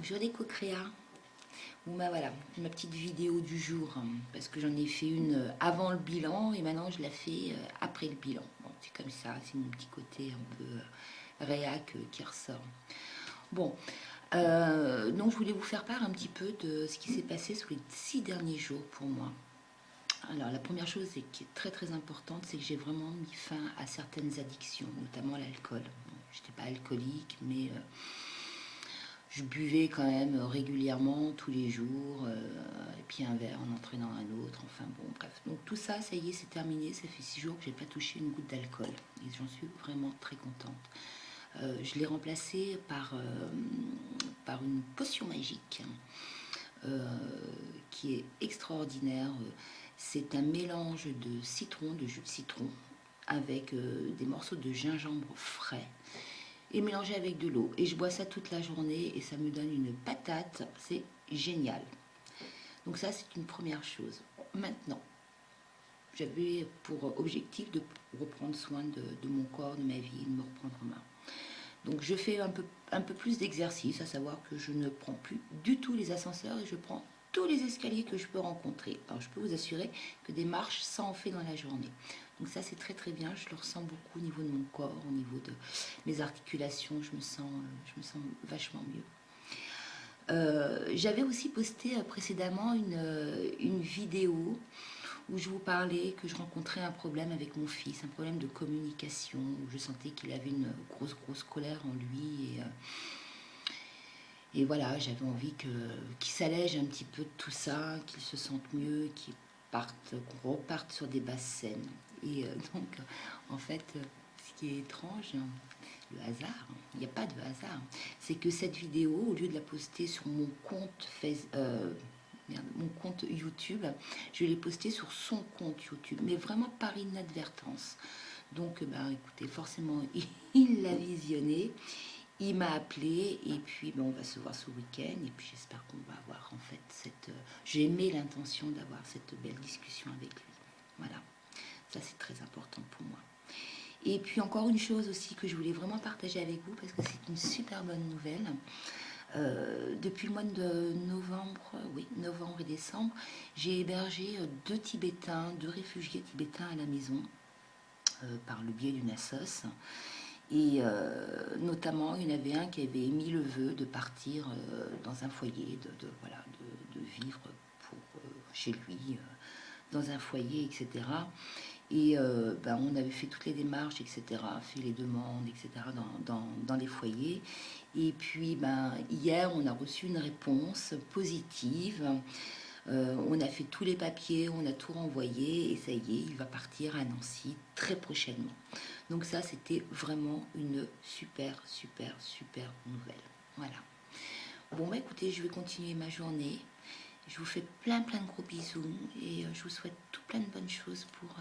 Bonjour les co-créas. Bon bah voilà, ma petite vidéo du jour, hein, parce que j'en ai fait une avant le bilan et maintenant je la fais après le bilan. Bon, c'est comme ça, c'est mon petit côté un peu réac qui ressort. Bon, donc je voulais vous faire part un petit peu de ce qui s'est passé sur les 6 derniers jours pour moi. Alors la première chose qui est très très importante, c'est que j'ai vraiment mis fin à certaines addictions, notamment l'alcool. Bon, j'étais pas alcoolique, mais je buvais quand même régulièrement, tous les jours, et puis un verre en entraînant un autre, enfin bon, bref. Donc tout ça, ça y est, c'est terminé, ça fait 6 jours que j'ai pas touché une goutte d'alcool, et j'en suis vraiment très contente. Je l'ai remplacé par une potion magique, euh, qui est extraordinaire. C'est un mélange de citron, de jus de citron, avec des morceaux de gingembre frais, et mélanger avec de l'eau. Et je bois ça toute la journée et ça me donne une patate. C'est génial. Donc ça, c'est une première chose. Maintenant, j'avais pour objectif de reprendre soin de mon corps, de ma vie, de me reprendre en main. Donc je fais un peu plus d'exercice, à savoir que je ne prends plus du tout les ascenseurs et je prends tous les escaliers que je peux rencontrer. Alors je peux vous assurer que des marches, ça en fait dans la journée. Donc ça c'est très très bien, je le ressens beaucoup au niveau de mon corps, au niveau de mes articulations, je me sens vachement mieux. J'avais aussi posté précédemment une vidéo où je vous parlais que je rencontrais un problème avec mon fils, un problème de communication, où je sentais qu'il avait une grosse colère en lui. Et voilà, j'avais envie qu'il s'allège un petit peu de tout ça, qu'il se sente mieux, qu'on reparte sur des basses scènes. Et donc, en fait, ce qui est étrange, le hasard, il n'y a pas de hasard, c'est que cette vidéo, au lieu de la poster sur mon compte mon compte YouTube, je l'ai postée sur son compte YouTube, mais vraiment par inadvertance. Donc, écoutez, forcément, il l'a visionné, il m'a appelé, et puis on va se voir ce week-end, et puis j'espère qu'on va avoir en fait j'ai aimé l'intention d'avoir cette belle discussion avec lui. Voilà, ça c'est très important pour moi. Et puis encore une chose aussi que je voulais vraiment partager avec vous, parce que c'est une super bonne nouvelle. Depuis le mois de novembre, oui, novembre et décembre, j'ai hébergé deux réfugiés tibétains à la maison, par le biais d'une assoce. Et notamment, il y en avait un qui avait émis le vœu de partir dans un foyer, voilà, de vivre chez lui, dans un foyer, etc. Et on avait fait toutes les démarches, etc., fait les demandes, etc., dans les foyers. Et puis, hier, on a reçu une réponse positive. On a fait tous les papiers, on a tout renvoyé, et ça y est, il va partir à Nancy très prochainement. Donc ça, c'était vraiment une super nouvelle. Voilà. Bon, écoutez, je vais continuer ma journée. Je vous fais plein de gros bisous et je vous souhaite tout plein de bonnes choses pour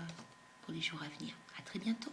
les jours à venir. À très bientôt.